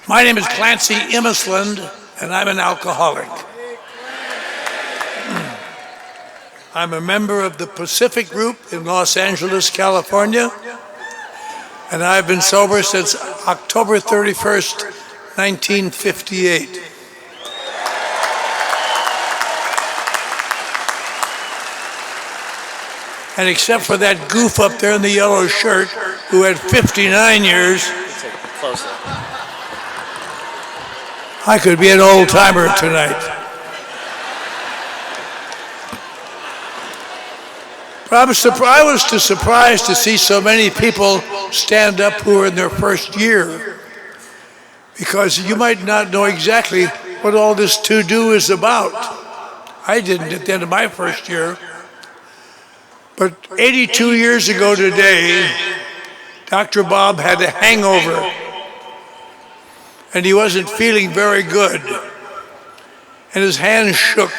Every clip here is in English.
My name is Clancy I, and I'm an alcoholic. I'm a member of the Pacific Group in Los Angeles, California, and I've been sober since October 31st, 1958. And except for that goof up there in the yellow shirt who had 59 years, I could be an old timer tonight. But I was surprised to see so many people stand up who are in their first year, because you might not know exactly what all this to-do is about. I didn't at the end of my first year. But 82 years ago today, Dr. Bob had a hangover, and he wasn't feeling very good, and his hand shook,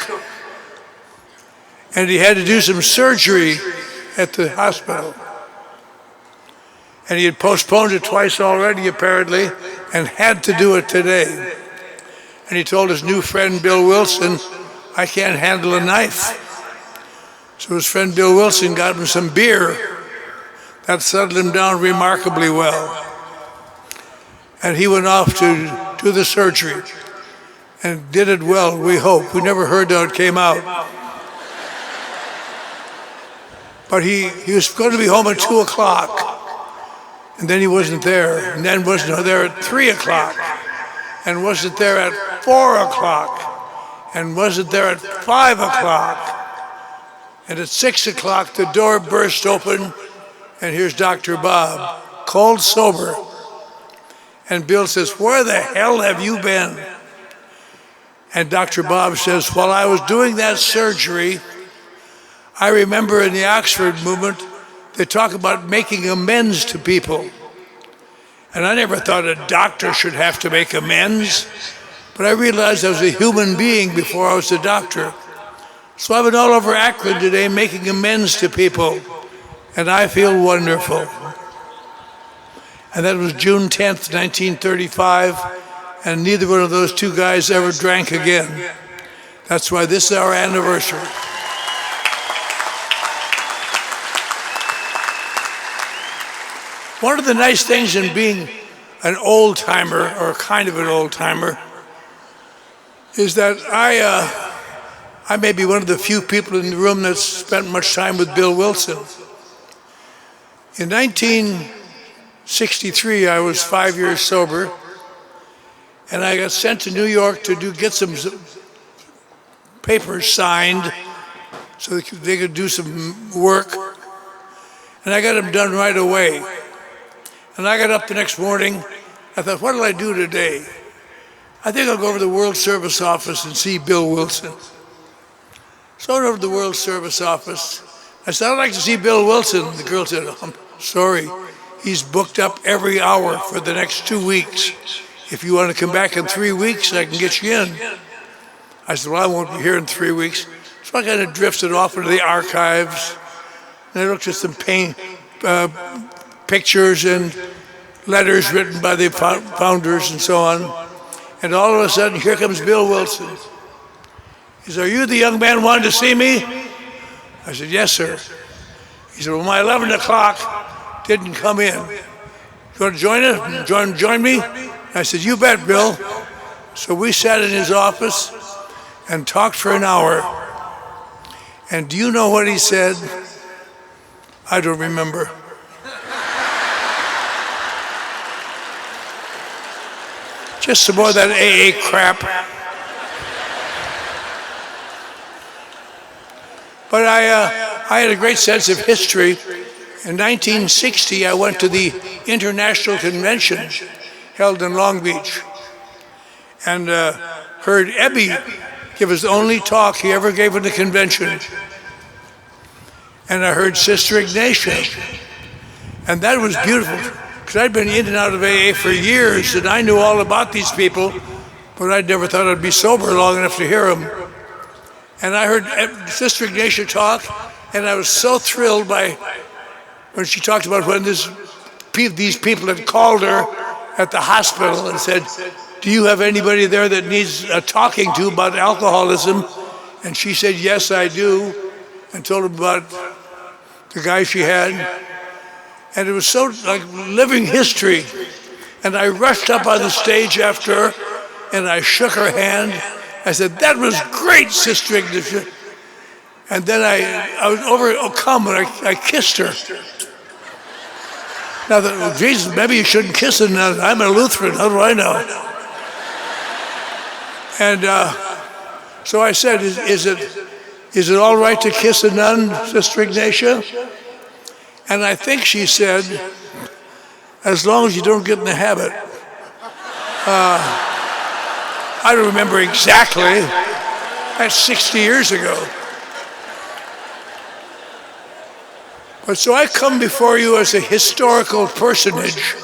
and he had to do some surgery at the hospital. And he had postponed it twice already, apparently, and had to do it today. And he told his new friend, Bill Wilson, "I can't handle a knife." So his friend Bill Wilson got him some beer. That settled him down remarkably well. And he went off to do the surgery and did it well, we hope. We never heard how it came out. But he was going to be home at 2 o'clock, and then he wasn't there, and then wasn't there at 3 o'clock, and wasn't there at 4 o'clock, and wasn't there at 5 o'clock. And at 6 o'clock, the door burst open, and here's Dr. Bob, cold sober. And Bill says, "Where the hell have you been?" And Dr. Bob says, "While I was doing that surgery, I remember in the Oxford movement, they talk about making amends to people. And I never thought a doctor should have to make amends, but I realized I was a human being before I was a doctor. So I've been all over Akron today making amends to people, and I feel wonderful." And that was June 10th, 1935, and neither one of those two guys ever drank again. That's why this is our anniversary. One of the nice things in being an old timer, or kind of an old timer, is that I may be one of the few people in the room that's spent much time with Bill Wilson. In 1963, I was 5 years sober, and I got sent to New York to get some papers signed so they could do some work, and I got them done right away. And I got up the next morning, I thought, what will I do today? I think I'll go over to the World Service Office and see Bill Wilson. So I went over to the World Service Office. I said, "I'd like to see Bill Wilson." The girl said, "I'm sorry, he's booked up every hour for the next 2 weeks. If you want to come back in 3 weeks, I can get you in." I said, "Well, I won't be here in 3 weeks." So I kind of drifted off into the archives, and I looked at some pictures and letters written by the founders and so on. And all of a sudden, here comes Bill Wilson. He said, "Are you the young man who wanted to see me?" I said, "Yes, sir." He said, "Well, my 11 o'clock didn't come in. You want to join us? Join me?" I said, "You bet, Bill." So we sat in his office and talked for an hour. And do you know what he said? I don't remember. Just some more of that AA crap. But I had a great sense of history. In 1960, I went to the International Convention held in Long Beach and heard Ebby give his only talk he ever gave at the convention. And I heard Sister Ignatia. And that was beautiful, because I'd been in and out of AA for years, and I knew all about these people, but I never thought I'd be sober long enough to hear them. And I heard Sister Ignatia talk, and I was so thrilled by when she talked about when these people had called her at the hospital and said, "Do you have anybody there that needs talking to about alcoholism?" And she said, "Yes, I do," and told him about the guy she had. And it was so like living history. And I rushed up on the stage after her, and I shook her hand. I said, "That was great, Sister Ignatia." And then I was overcome, and I kissed her. Now, Jesus, maybe you shouldn't kiss a nun. I'm a Lutheran. How do I know? And so I said, is it all right to kiss a nun, Sister Ignatia? And I think she said, as long as you don't get in the habit. I don't remember exactly. That's 60 years ago. But so I come before you as a historical personage.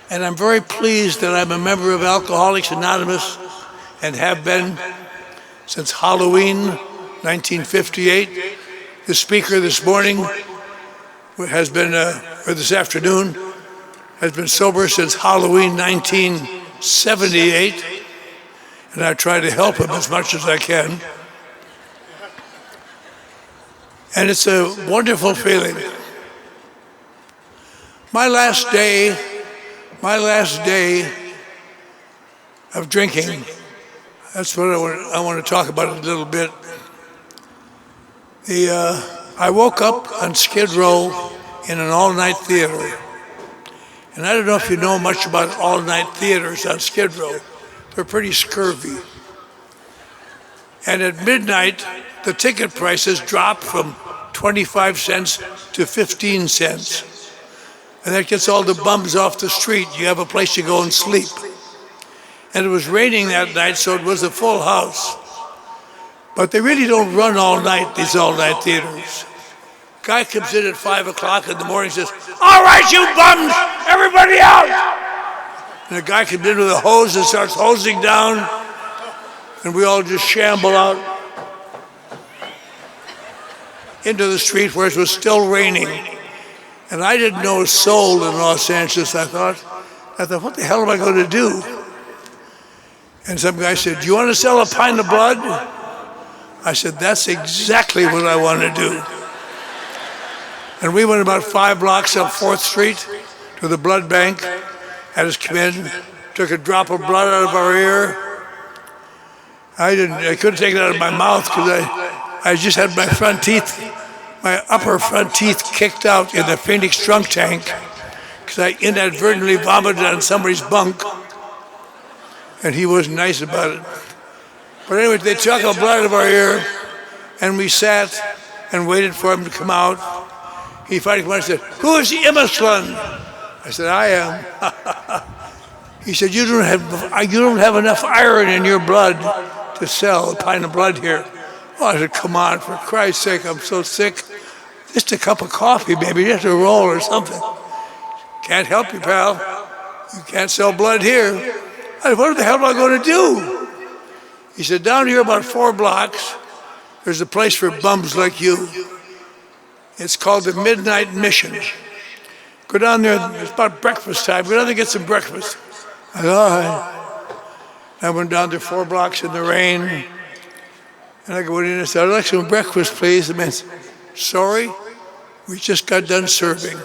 And I'm very pleased that I'm a member of Alcoholics Anonymous and have been since Halloween 1958. The speaker this morning has been, or this afternoon, has been sober since Halloween 1978. And I try to help him as much as I can. And it's a wonderful feeling. My last day of drinking, that's what I want to talk about a little bit. I woke up on Skid Row in an all-night theater. And I don't know if you know much about all-night theaters on Skid Row. They're pretty scurvy. And at midnight, the ticket prices dropped from 25 cents to 15 cents. And that gets all the bums off the street. You have a place to go and sleep. And it was raining that night, so it was a full house. But they really don't run all night, these all-night theaters. Guy comes in at 5 o'clock in the morning and says, "All right, you bums, everybody out!" And the guy comes in with a hose and starts hosing down, and we all just shamble out into the street where it was still raining. And I didn't know a soul in Los Angeles. I thought, what the hell am I going to do? And some guy said, "Do you want to sell a pint of blood?" I said, "That's exactly what I want to do." And we went about 5 blocks up 4th Street to the blood bank, had us come in, took a drop of blood out of our ear. I couldn't take it out of my mouth because I just had my upper front teeth kicked out in the Phoenix drunk tank because I inadvertently vomited on somebody's bunk, and he wasn't nice about it. But anyway, they took the blood out of our ear, and we sat and waited for him to come out. He finally came out and said, "Who is the Immislund?" I said, "I am." He said, you don't have enough iron in your blood to sell a pint of blood here." Oh, I said, "Come on, for Christ's sake, I'm so sick. Just a cup of coffee, maybe, just a roll or something." "Can't help you, pal. You can't sell blood here." I said, "What the hell am I going to do?" He said, "Down here about 4 blocks, there's a place for bums like you. It's called the Midnight Mission. Go down there, it's about breakfast time. Go down there and get some breakfast." I said, "All right." I went down there 4 blocks in the rain. And I go in and said, "I'd like some breakfast, please." The man said, "Sorry, we just got done serving.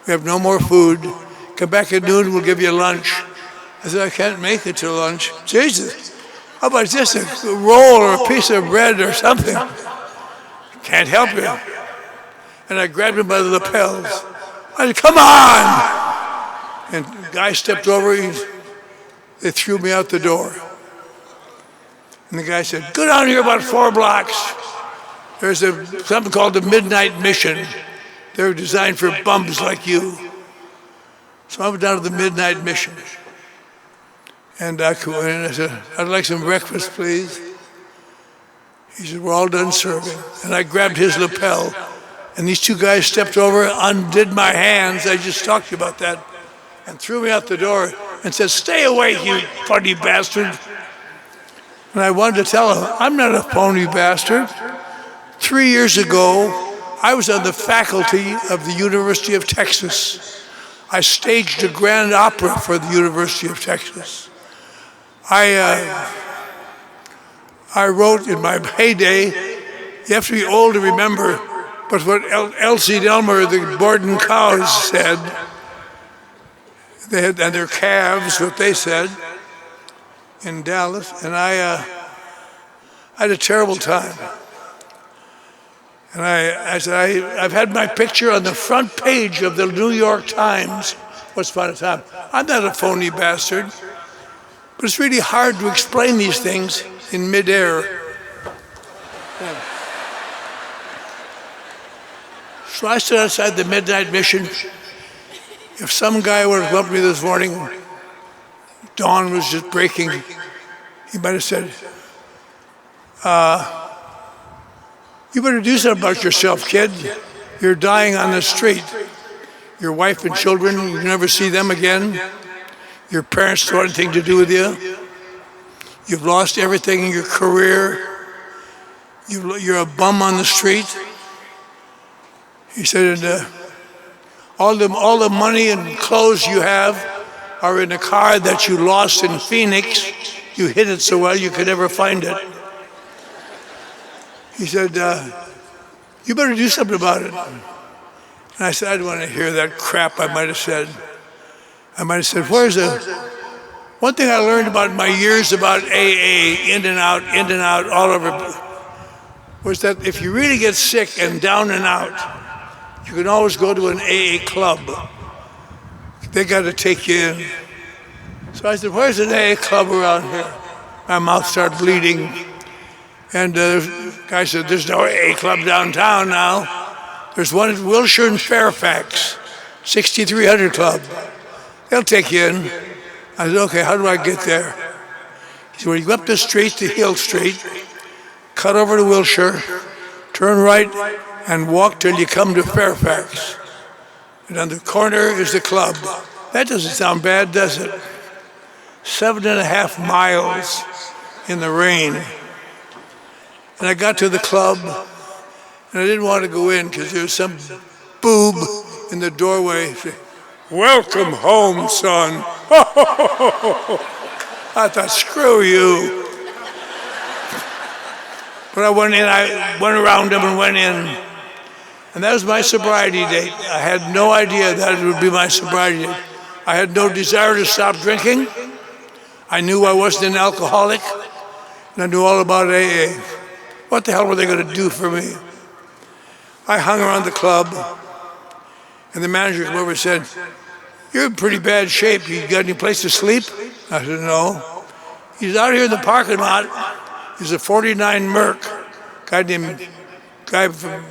We have no more food. Come back at noon, we'll give you lunch." I said, "I can't make it till lunch." "Jesus, how about just a roll or a piece of bread or something?" "Can't help you." And I grabbed him by the lapels. I said, "Come on!" And the guy stepped over, they threw me out the door. And the guy said, "Go down here about 4 blocks. There's something called the Midnight Mission. They're designed for bums like you." So I went down to the Midnight Mission. And I went in and I said, "I'd like some breakfast, please." He said, "We're all done serving." And I grabbed his lapel. And these 2 guys stepped over, undid my hands, I just talked to you about that, and threw me out the door and said, "Stay away, you funny bastard." And I wanted to tell him, I'm not a phony bastard. 3 years ago, I was on the faculty of the University of Texas. I staged a grand opera for the University of Texas. I wrote in my heyday, you have to be old to remember, but what Elsie Delmer, the Borden cows said, they had, and their calves, what they said in Dallas, and I had a terrible time. And I said, I've had my picture on the front page of the New York Times once upon a time. I'm not a phony bastard, but it's really hard to explain these things in midair. Yeah. So I stood outside the midnight mission. If some guy would have come up to me this morning, dawn was just breaking, he might have said, you better do something about yourself, kid. You're dying on the street. Your wife and children, you never see them again. Your parents don't want anything to do with you. You've lost everything in your career. You're a bum on the street. He said, all the money and clothes you have are in a car that you lost in Phoenix. You hid it so well you could never find it. He said, you better do something about it. And I said, I don't want to hear that crap. I might have said, one thing I learned about my years about AA, in and out, all over, was that if you really get sick and down and out, you can always go to an AA club. They got to take you in. So I said, where's an AA club around here? My mouth started bleeding. And the guy said, there's no AA club downtown now. There's one in Wilshire and Fairfax, 6300 Club. They'll take you in. I said, okay, how do I get there? He said, well, you go up the street to Hill Street, cut over to Wilshire, turn right, and walk till you come to Fairfax. And on the corner is the club. That doesn't sound bad, does it? 7.5 miles in the rain. And I got to the club, and I didn't want to go in because there was some boob in the doorway saying, welcome home, son. I thought, screw you. But I went in, I went around him and went in. And that was my sobriety date. I had no idea that it would be my sobriety date. I had no desire to stop drinking. I knew I wasn't an alcoholic, and I knew all about AA. What the hell were they going to do for me? I hung around the club, and the manager came over and said, you're in pretty bad shape. You got any place to sleep? I said, no. He's out here in the parking lot. He's a 49 Merc. Guy from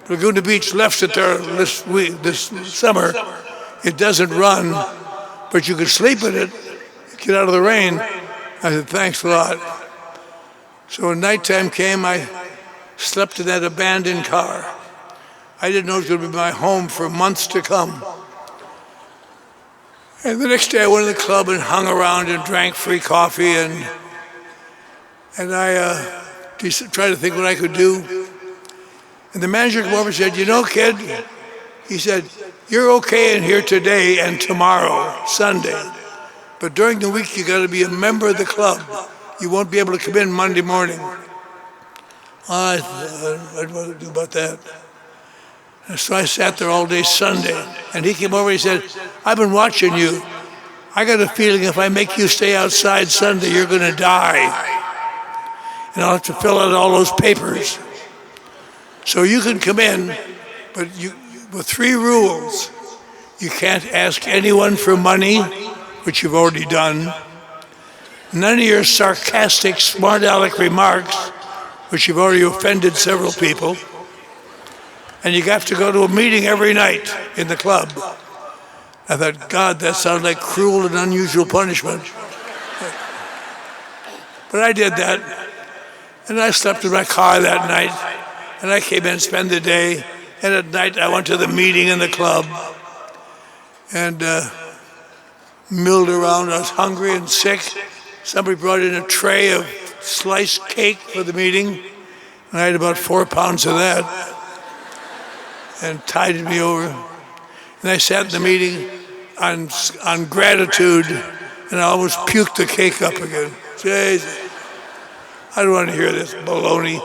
Laguna Beach left it there this summer. It doesn't run, but you can sleep in it, get out of the rain. I said, thanks a lot. So when nighttime came, I slept in that abandoned car. I didn't know it was going to be my home for months to come. And the next day I went to the club and hung around and drank free coffee, and I tried to think what I could do. And the manager came over and said, you know, kid, he said, you're okay in here today and tomorrow, Sunday. But during the week, you got to be a member of the club. You won't be able to come in Monday morning. I don't know what to do about that. And so I sat there all day Sunday, and he came over and he said, I've been watching you. I got a feeling if I make you stay outside Sunday, you're going to die. And I'll have to fill out all those papers. So you can come in, but with 3 rules. You can't ask anyone for money, which you've already done. None of your sarcastic, smart-aleck remarks, which you've already offended several people. And you have to go to a meeting every night in the club. I thought, God, that sounds like cruel and unusual punishment. But I did that. And I slept in my car that night. And I came in and spent the day. And at night, I went to the meeting in the club. And milled around. I was hungry and sick. Somebody brought in a tray of sliced cake for the meeting. And I had about 4 pounds of that. And tided me over. And I sat in the meeting. on gratitude, and I almost puked the cake up again. Jesus, I don't want to hear this baloney.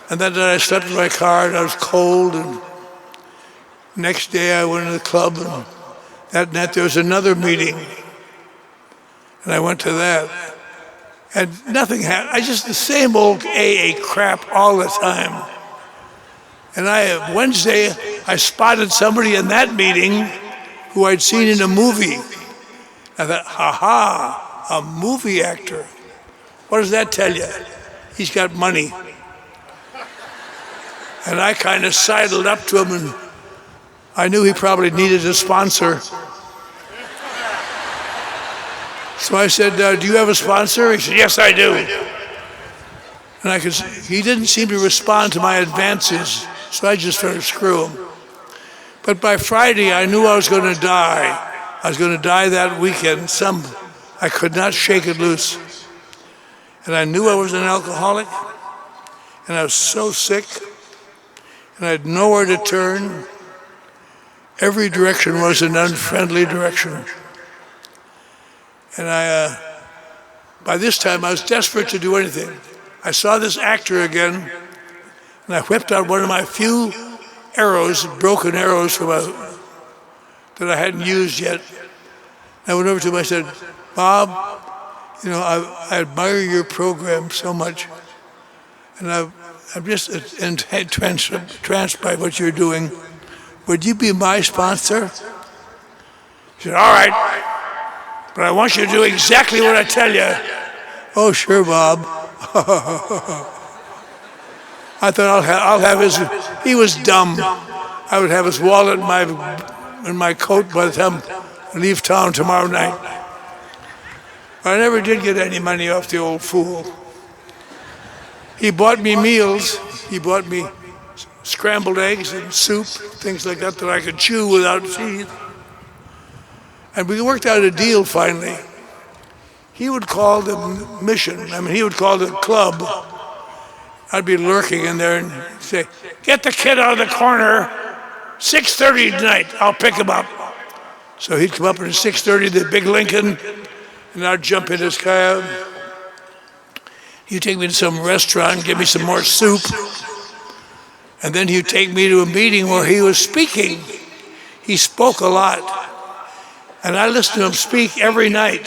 And then I slept in my car, and I was cold, and next day I went to the club, and that night there was another meeting, and I went to that. And nothing happened. I just the same old AA crap all the time. And Wednesday, I spotted somebody in that meeting who I'd seen in a movie. I thought, ha, a movie actor. What does that tell you? He's got money. And I kind of sidled up to him, and I knew he probably needed a sponsor. So I said, do you have a sponsor? He said, yes, I do. And he didn't seem to respond to my advances, so I just started to screw him. But by Friday, I knew I was going to die. I was going to die that weekend. I could not shake it loose. And I knew I was an alcoholic, and I was so sick, and I had nowhere to turn. Every direction was an unfriendly direction. And by this time, I was desperate to do anything. I saw this actor again, and I whipped out one of my few arrows, broken arrows that I hadn't used yet. I went over to him, I said, Bob, I admire your program so much, and I'm just entranced by what you're doing. Would you be my sponsor? He said, all right. But I want you to do exactly what I tell you. Oh, sure, Bob. I thought I'll have his. He was dumb. I would have his wallet in my coat by the time I leave town tomorrow night. But I never did get any money off the old fool. He bought me meals. He bought me scrambled eggs and soup, things like that I could chew without teeth. And we worked out a deal finally. He would call the mission, he would call the club. I'd be lurking in there and say, get the kid out of the corner, 6:30 tonight, I'll pick him up. So he'd come up at 6:30, the big Lincoln, and I'd jump in his cab. He'd take me to some restaurant, give me some more soup, and then he'd take me to a meeting where he was speaking. He spoke a lot. And I listened to him speak every night.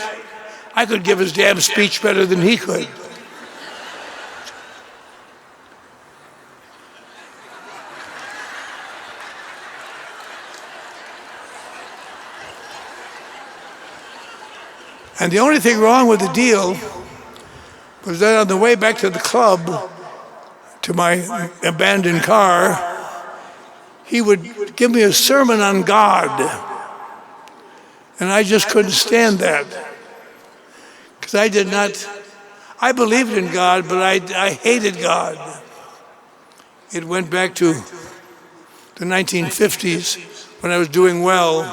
I could give his damn speech better than he could. And the only thing wrong with the deal was that on the way back to the club, to my abandoned car, he would give me a sermon on God. And I just couldn't stand that. Because I believed in God, but I hated God. It went back to the 1950s when I was doing well.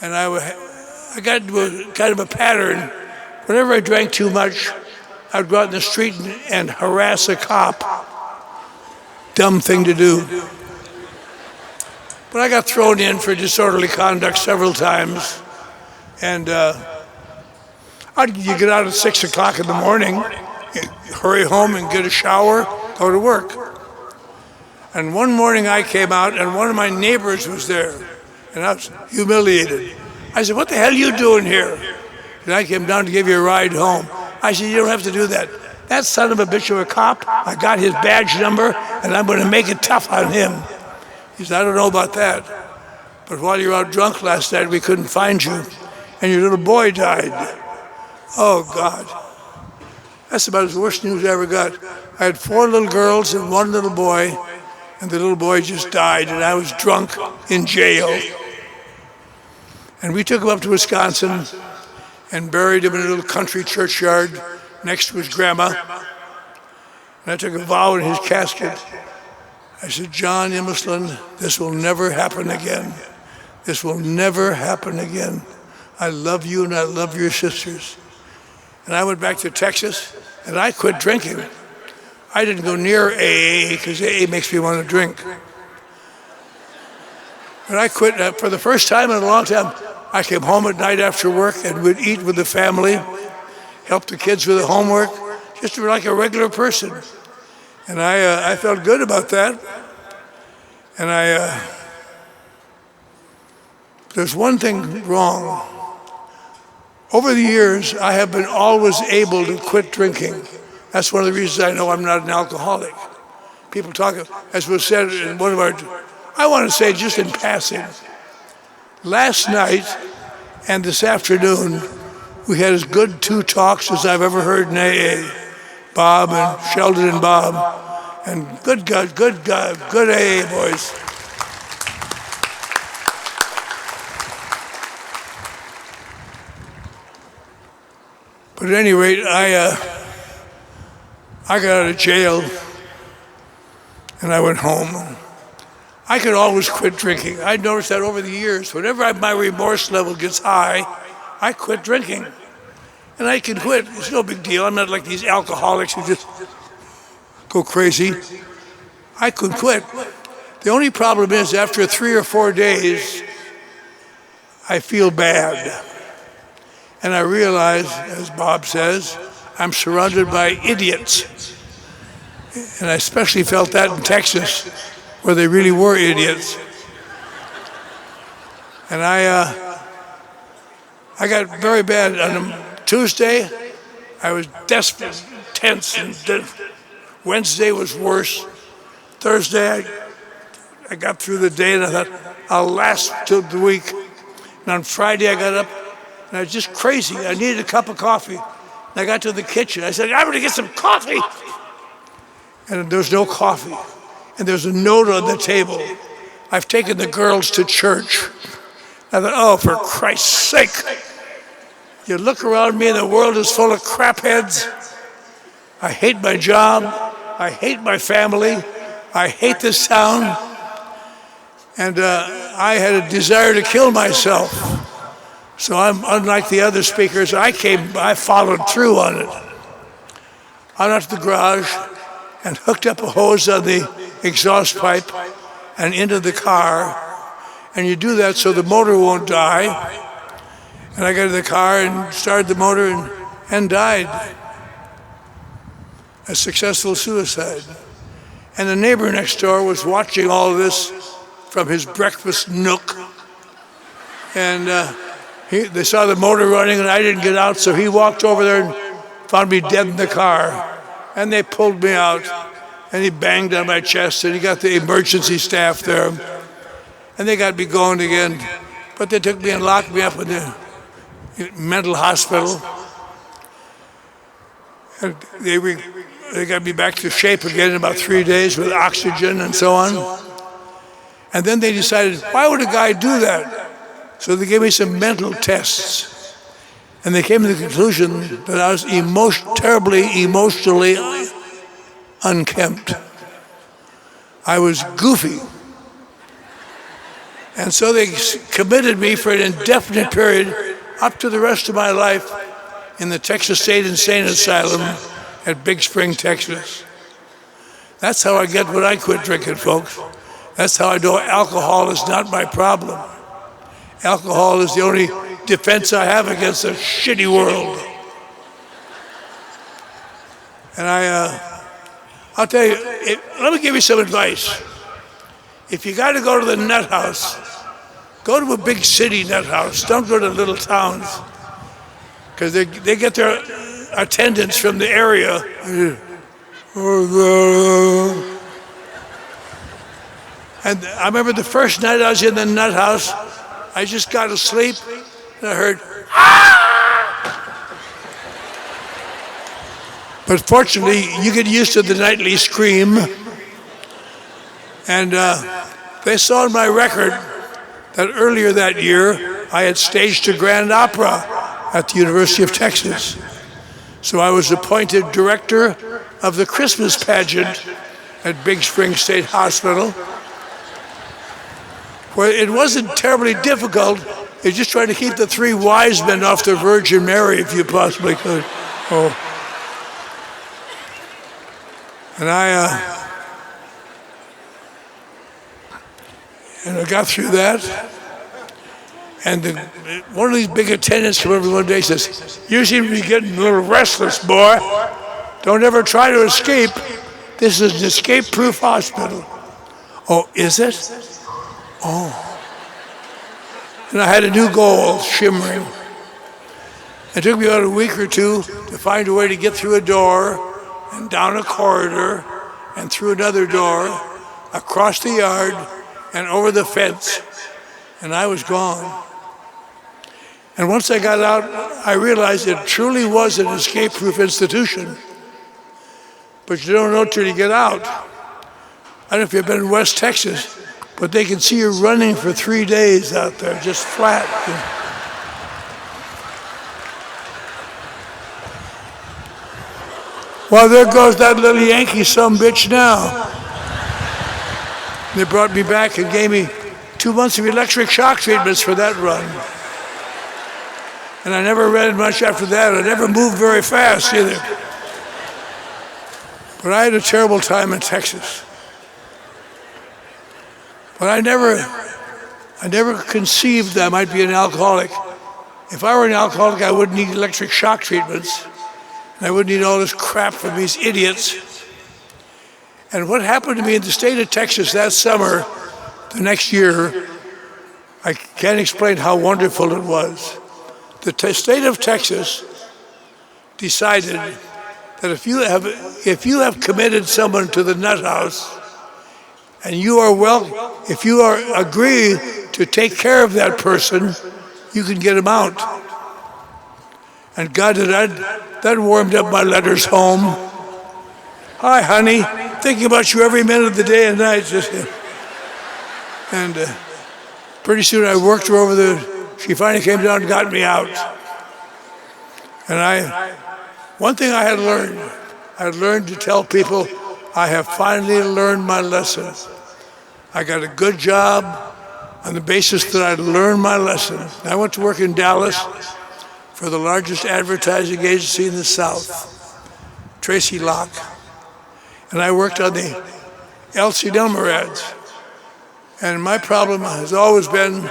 And I got into a kind of a pattern. Whenever I drank too much, I would go out in the street and harass a cop. Dumb thing to do. But I got thrown in for disorderly conduct several times. And you get out at 6 o'clock in the morning, hurry home and get a shower, go to work. And one morning I came out and one of my neighbors was there. And I was humiliated. I said, what the hell are you doing here? And I came down to give you a ride home. I said, you don't have to do that. That son of a bitch of a cop, I got his badge number, and I'm going to make it tough on him. He said, I don't know about that, but while you were out drunk last night, we couldn't find you, and your little boy died. Oh, God. That's about the worst news I ever got. I had 4 little girls and 1 little boy, and the little boy just died, and I was drunk in jail. And we took him up to Wisconsin and buried him in a little country churchyard next to his grandma. And I took a vow in his casket. I said, John Immeslin, this will never happen again. This will never happen again. I love you and I love your sisters. And I went back to Texas and I quit drinking. I didn't go near AA because AA makes me want to drink. When I quit, for the first time in a long time, I came home at night after work and would eat with the family, help the kids with the homework, just like a regular person. And I felt good about that. And there's one thing wrong. Over the years, I have been always able to quit drinking. That's one of the reasons I know I'm not an alcoholic. People talk, as was said in one of our, I want to say just in passing, last night and this afternoon, we had as good 2 talks as I've ever heard in AA. Bob and Sheldon and Bob, and good God, good AA boys. But at any rate, I got out of jail and I went home. I could always quit drinking. I noticed that over the years. Whenever my remorse level gets high, I quit drinking. And I can quit. It's no big deal. I'm not like these alcoholics who just go crazy. I could quit. The only problem is after 3 or 4 days, I feel bad. And I realize, as Bob says, I'm surrounded by idiots. And I especially felt that in Texas, where they really were idiots. And I got very bad. On Tuesday, I was desperate, tense, and Wednesday was worse. Thursday, I got through the day, and I thought, I'll last till the week. And on Friday, I got up, and I was just crazy. I needed a cup of coffee. And I got to the kitchen. I said, I'm going to get some coffee. And there was no coffee. And there's a note on the table. I've taken the girls to church. I thought, oh, for Christ's sake. You look around me and the world is full of crapheads. I hate my job. I hate my family. I hate this town. And I had a desire to kill myself. So I'm unlike the other speakers. I followed through on it. I went out to the garage and hooked up a hose on the exhaust pipe and into the car. And you do that so the motor won't die. And I got in the car and started the motor and died. A successful suicide. And the neighbor next door was watching all this from his breakfast nook. And they saw the motor running and I didn't get out, so he walked over there and found me dead in the car. And they pulled me out, and he banged on my chest, and he got the emergency staff there. And they got me going again. But they took me and locked me up in the mental hospital. And they got me back to shape again in about 3 days with oxygen and so on. And then they decided, why would a guy do that? So they gave me some mental tests. And they came to the conclusion that I was terribly emotionally unkempt. I was goofy. And so they committed me for an indefinite period up to the rest of my life in the Texas State Insane Asylum at Big Spring, Texas. That's how I get when I quit drinking, folks. That's how I know alcohol is not my problem. Alcohol is the only defense I have against a shitty world. And I'll tell you, let me give you some advice. If you got to go to the nut house, go to a big city nut house. Don't go to little towns, because they get their attendance from the area. And I remember the first night I was in the nut house, I just got to sleep, and I heard, ah! But fortunately, you get used to the nightly scream. And they saw in my record that earlier that year, I had staged a grand opera at the University of Texas. So I was appointed director of the Christmas pageant at Big Spring State Hospital, where it wasn't terribly difficult. They just tried to keep the 3 wise men off the Virgin Mary, if you possibly could. Oh. And And I got through that. And one of these big attendants came over one day and says, "You seem to be getting a little restless, boy. Don't ever try to escape. This is an escape-proof hospital." "Oh, is it?" "Oh." And I had a new goal shimmering. It took me about a week or two to find a way to get through a door and down a corridor and through another door, across the yard and over the fence. And I was gone. And once I got out, I realized it truly was an escape-proof institution. But you don't know till you get out. I don't know if you've been in West Texas, but they can see you running for 3 days out there, just flat. Well, there goes that little Yankee sumbitch now. They brought me back and gave me 2 months of electric shock treatments for that run. And I never read much after that. I never moved very fast either. But I had a terrible time in Texas. But I never conceived that I might be an alcoholic. If I were an alcoholic, I wouldn't need electric shock treatments. And I wouldn't need all this crap from these idiots. And what happened to me in the state of Texas that summer, the next year, I can't explain how wonderful it was. The state of Texas decided that if you have committed someone to the nut house, and if you agree to take care of that person, you can get him out. And God, that warmed up my letters home. "Hi, honey, thinking about you every minute of the day and night." And pretty soon I worked her over there. She finally came down and got me out. And one thing I had learned to tell people, I have finally learned my lesson. I got a good job on the basis that I'd learned my lesson. I went to work in Dallas for the largest advertising agency in the South, Tracy Locke. And I worked on the Elsie Delmer ads. And my problem has always been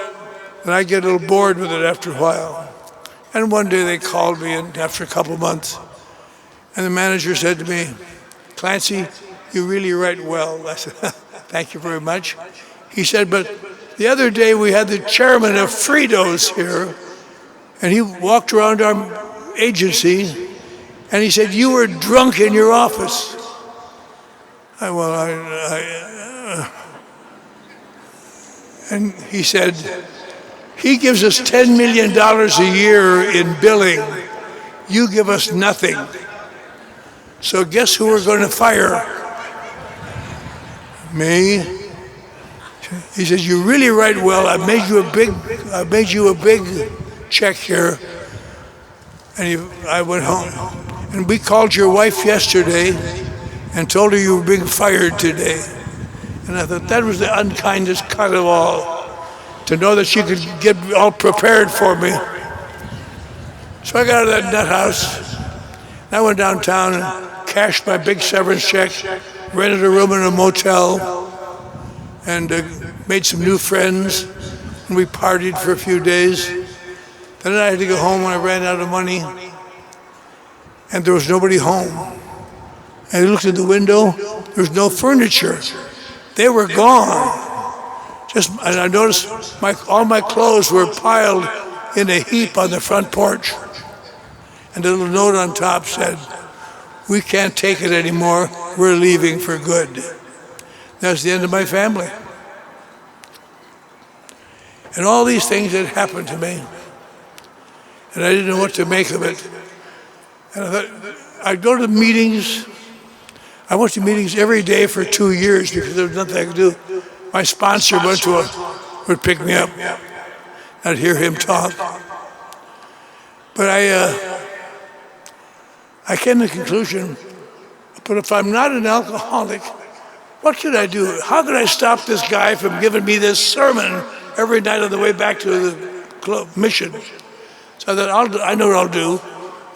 that I get a little bored with it after a while. And one day they called me in after a couple of months. And the manager said to me, "Clancy, you really write well." I said, "Thank you very much." He said, "But the other day we had the chairman of Fritos here, and he walked around our agency, and he said, you were drunk in your office." And he said, "He gives us $10 million a year in billing. You give us nothing. So guess who we're going to fire?" "Me?" He says, "You really write well. I made you a big check here." And I went home. "And we called your wife yesterday and told her you were being fired today." And I thought that was the unkindest cut of all, to know that she could get all prepared for me. So I got out of that nut house. And I went downtown and cashed my big severance check, rented a room in a motel, and made some new friends. And we partied for a few days. Then I had to go home when I ran out of money. And there was nobody home. And I looked at the window, there was no furniture. They were gone. And I noticed all my clothes were piled in a heap on the front porch. And a little note on top said, "We can't take it anymore. We're leaving for good." That's the end of my family. And all these things had happened to me. And I didn't know what to make of it. And I thought, I'd go to meetings. I went to meetings every day for 2 years because there was nothing I could do. My sponsor would pick me up. I'd hear him talk. But I came to the conclusion, but if I'm not an alcoholic, what could I do? How could I stop this guy from giving me this sermon every night on the way back to the club mission? So I thought, I know what I'll do.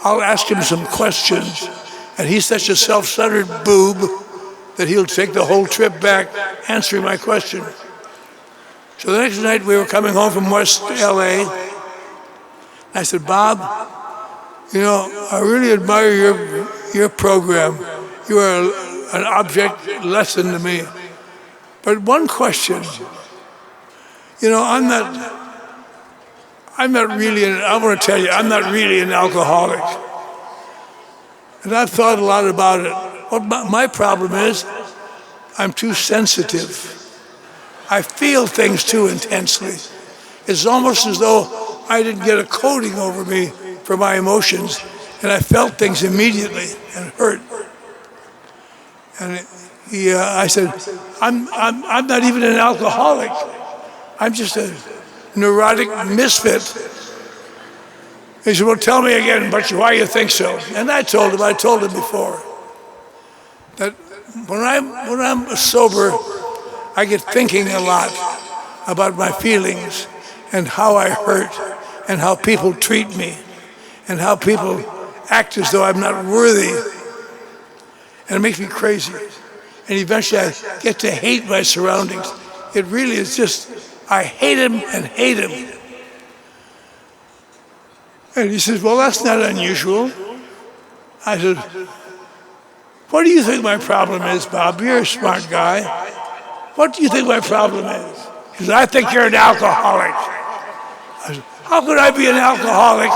I'll ask him some questions. And he's such a self-centered boob that he'll take the whole trip back answering my question. So the next night we were coming home from West LA. I said, Bob, you know, I really admire your program. You are an object lesson to me. But one question, you know, I'm not really, I want to tell you, I'm not really an alcoholic. And I've thought a lot about it. What my problem is, I'm too sensitive. I feel things too intensely. It's almost as though I didn't get a coating over me for my emotions, and I felt things immediately and hurt. And I said, I'm not even an alcoholic. I'm just a neurotic misfit. He said, well, tell me again, but why you think so? And I told him before, that when I'm sober, I get thinking a lot about my feelings and how I hurt and how people treat me and how people act as though I'm not worthy. And it makes me crazy. And eventually I get to hate my surroundings. It really is just, I hate him and hate him. And he says, well, that's not unusual. I said, what do you think my problem is, Bob? You're a smart guy. What do you think my problem is? He said, I think you're an alcoholic. I said, how could I be an alcoholic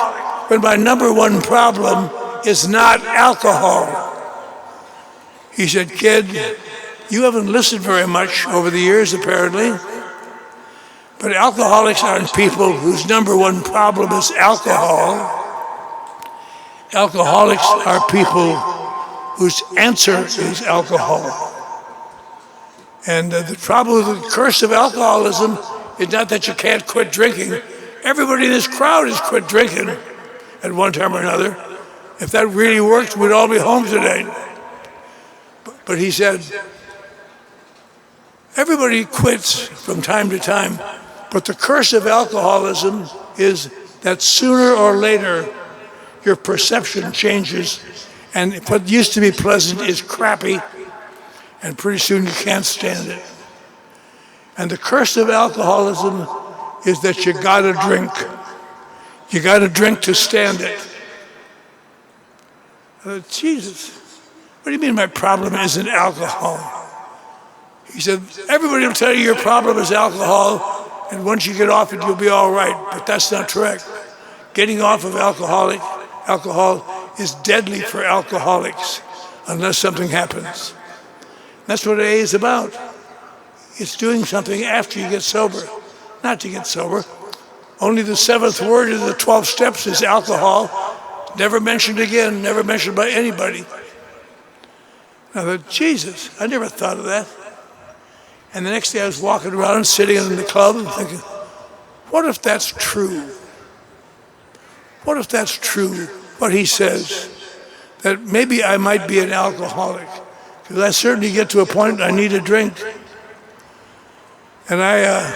when my number one problem is not alcohol? He said, kid, you haven't listened very much over the years, apparently. But alcoholics aren't people whose number one problem is alcohol. Alcoholics are people whose answer is alcohol. And the problem with the curse of alcoholism is not that you can't quit drinking. Everybody in this crowd has quit drinking at one time or another. If that really worked, we'd all be home today. But he said, everybody quits from time to time, but the curse of alcoholism is that sooner or later, your perception changes, and what used to be pleasant is crappy, and pretty soon you can't stand it. And the curse of alcoholism is that you gotta drink. You gotta drink to stand it. Jesus, what do you mean my problem isn't alcohol? He said, everybody will tell you your problem is alcohol, and once you get off it, you'll be all right, but that's not correct. Getting off of alcohol is deadly for alcoholics unless something happens. That's what AA is about. It's doing something after you get sober, not to get sober. Only the 7th word of the 12 steps is alcohol. Never mentioned again, never mentioned by anybody. I thought, Jesus, I never thought of that. And the next day I was walking around, sitting in the club and thinking, what if that's true? What if that's true, what he says, that maybe I might be an alcoholic? Because I certainly get to a point I need a drink. And I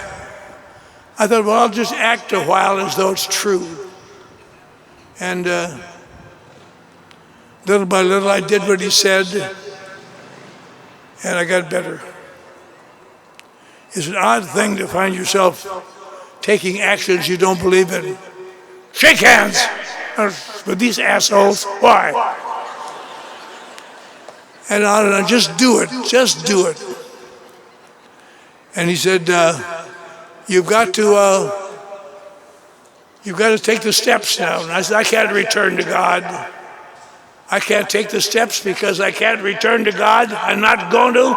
thought, well, I'll just act a while as though it's true. And little by little, I did what he said, and I got better. It's an odd thing to find yourself taking actions you don't believe in. Shake hands with these assholes. Why? And on and on. Just do it. Just do it. And he said, you've got to take the steps now. And I said, I can't return to God. I can't take the steps because I can't return to God. I'm not going to.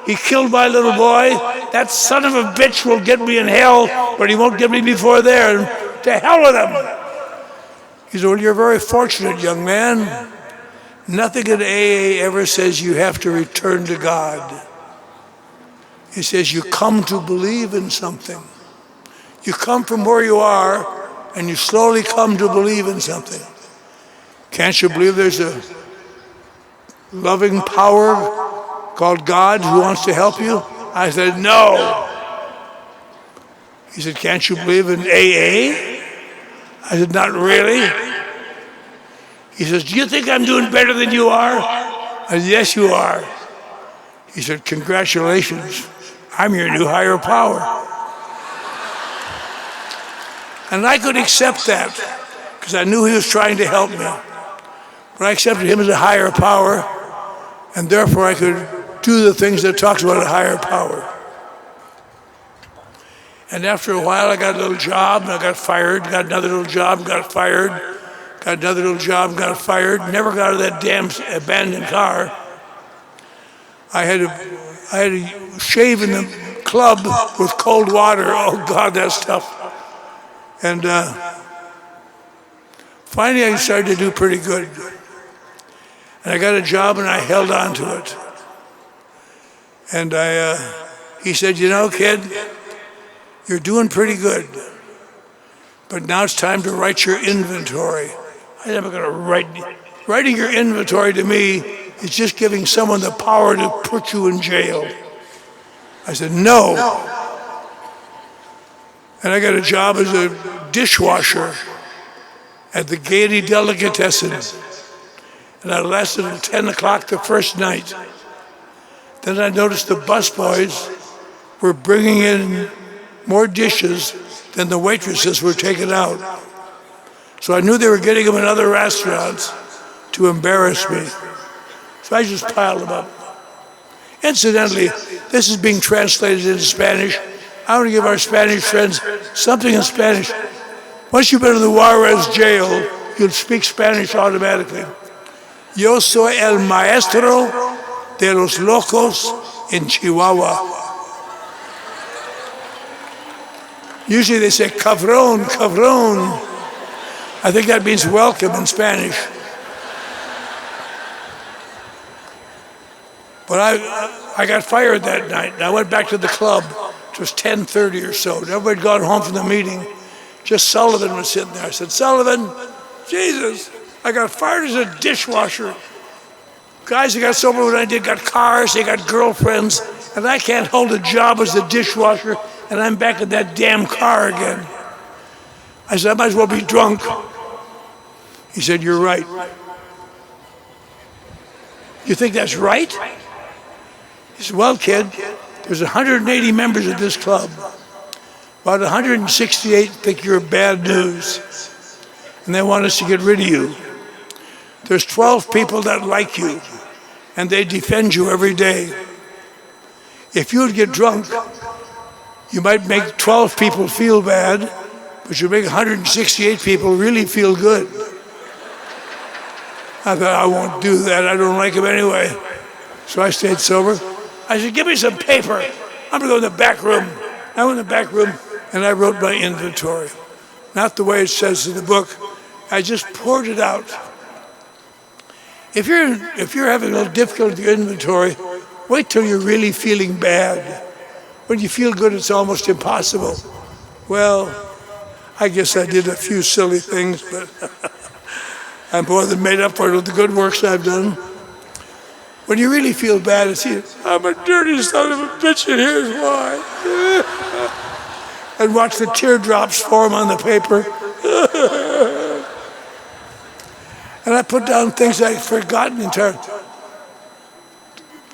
He killed my little boy. That son of a bitch will get me in hell, but he won't get me before there. To hell with him. He said, well, you're very fortunate, young man. Nothing in AA ever says you have to return to God. It says you come to believe in something. You come from where you are, and you slowly come to believe in something. Can't you believe there's a loving power called God who wants to help you? I said, no. He said, can't you believe in AA? I said, not really. He says, do you think I'm doing better than you are? I said, yes, you are. He said, congratulations. I'm your new higher power. And I could accept that because I knew he was trying to help me. But I accepted him as a higher power, and therefore I could do the things that talks about a higher power. And after a while, I got a little job, and I got fired, got another little job, got fired, got another little job, got fired, never got out of that damn abandoned car. I had to shave in the club with cold water. Oh, God, that's tough. And finally, I started to do pretty good. And I got a job, and I held on to it. And he said, you know, kid, you're doing pretty good, but now it's time to write your inventory. I'm never going to write. Writing your inventory to me is just giving someone the power to put you in jail. I said, no. And I got a job as a dishwasher at the Gaiety Delicatessen. And I lasted until 10 o'clock the first night. Then I noticed the busboys were bringing in more dishes than the waitresses were taking out. So I knew they were getting them in other restaurants to embarrass me. So I just piled them up. Incidentally, this is being translated into Spanish. I want to give our Spanish friends something in Spanish. Once you've been in the Juarez jail, you'll speak Spanish automatically. Yo soy el maestro de los locos en Chihuahua. Usually they say, cabrón, cabrón. I think that means welcome in Spanish. But I got fired that night, and I went back to the club. It was 10:30 or so. Everybody had gone home from the meeting. Just Sullivan was sitting there. I said, Sullivan, Jesus, I got fired as a dishwasher. Guys that got sober when I did got cars, they got girlfriends, and I can't hold a job as a dishwasher, and I'm back in that damn car again. I said, I might as well be drunk. He said, you're right. You think that's right? He said, well, kid, there's 180 members of this club. About 168 think you're bad news, and they want us to get rid of you. There's 12 people that like you, and they defend you every day. If you would get drunk, you might make 12 people feel bad, but you make 168 people really feel good. I thought, I won't do that. I don't like him anyway. So I stayed sober. I said, give me some paper. I'm going to go in the back room. I went in the back room, and I wrote my inventory. Not the way it says in the book. I just poured it out. If you're having a little difficulty with your inventory, wait till you're really feeling bad. When you feel good, it's almost impossible. Well, I guess I did a few silly things, but I'm more than made up for it with the good works I've done. When you really feel bad, it's here. I'm a dirty son of a bitch, and here's why. And watch the teardrops form on the paper. And I put down things I'd forgotten entirely.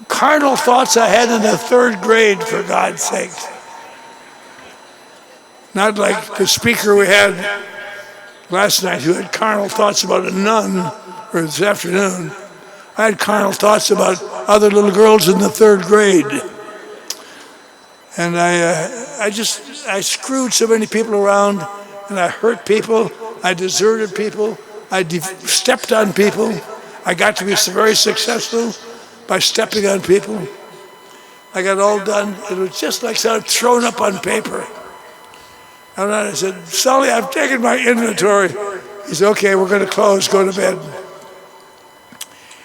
Carnal thoughts I had in the third grade, for God's sake. Not like the speaker we had last night who had carnal thoughts about a nun, or this afternoon. I had carnal thoughts about other little girls in the third grade. And I screwed so many people around, and I hurt people, I deserted people, I stepped on people. I got to be very successful by stepping on people. I got all done. It was just like sort of thrown up on paper. And I said, Sully, I've taken my inventory. He said, okay, we're going to close, go to bed.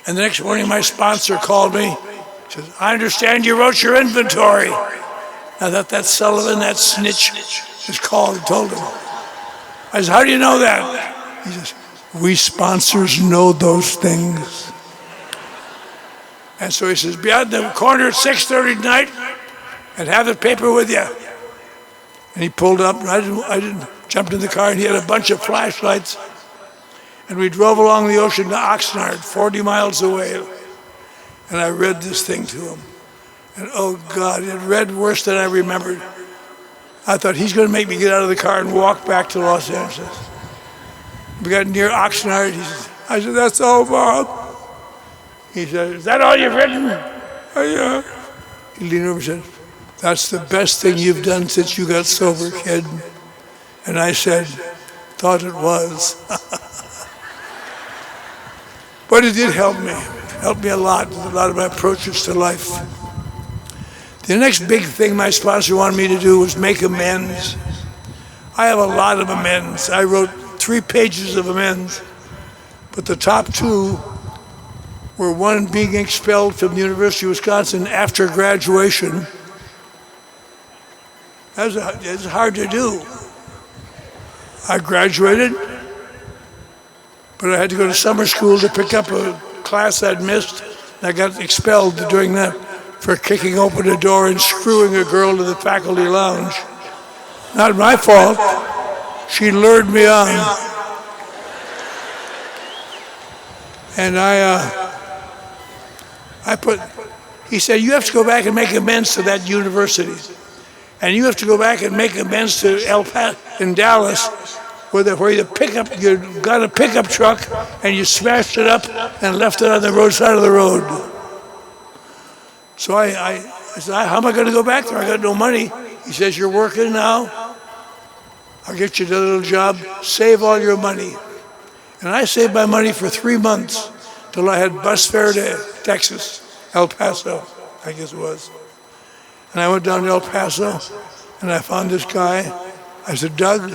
And the next morning, my sponsor called me. He says, I understand you wrote your inventory. I thought that Sullivan, that snitch, just called and told him. I said, how do you know that? He says, we sponsors know those things. And so he says, be out in the corner at 6:30 tonight and have the paper with you. And he pulled up, and I didn't jump in the car, and he had a bunch of flashlights. And we drove along the ocean to Oxnard, 40 miles away. And I read this thing to him. And oh God, it read worse than I remembered. I thought, he's going to make me get out of the car and walk back to Los Angeles. We got near Oxnard. I said, that's all, Bob. He said, is that all you've written? Oh, yeah. He leaned over and said, that's the best thing you've done since you got sober, kid. And I said, thought it was. But it did help me. It helped me a lot with a lot of my approaches to life. The next big thing my sponsor wanted me to do was make amends. I have a lot of amends. I wrote 3 pages of amends, but the top 2 were one being expelled from the University of Wisconsin after graduation. It's hard to do. I graduated, but I had to go to summer school to pick up a class I'd missed, and I got expelled during that for kicking open a door and screwing a girl to the faculty lounge. Not my fault. She lured me on. And he said, you have to go back and make amends to that university. And you have to go back and make amends to in Dallas, where you got a pickup truck and you smashed it up and left it on the roadside of the road. So I said, how am I going to go back there? I got no money. He says, you're working now. I'll get you a little job. Save all your money. And I saved my money for 3 months till I had bus fare to Texas, El Paso, I guess it was. And I went down to El Paso and I found this guy. I said, Doug,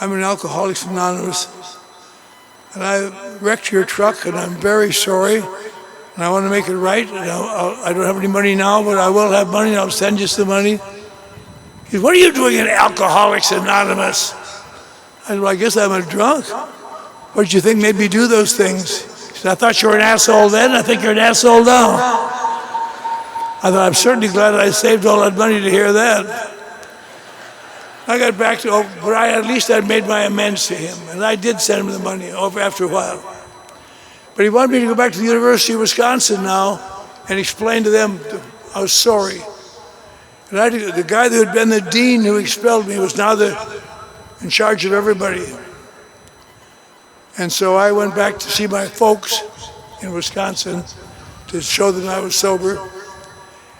I'm an Alcoholics Anonymous and I wrecked your truck and I'm very sorry. And I want to make it right. And I don't have any money now, but I will have money and I'll send you some money. He said, what are you doing in Alcoholics Anonymous? I said, well, I guess I'm a drunk. What did you think made me do those things? He said, I thought you were an asshole then. I think you're an asshole now. I thought, I'm certainly glad I saved all that money to hear that. I got back to, but at least I'd made my amends to him. And I did send him the money over after a while. But he wanted me to go back to the University of Wisconsin now and explain to them I was sorry. And the guy that had been the dean who expelled me was now in charge of everybody. And so I went back to see my folks in Wisconsin to show them I was sober.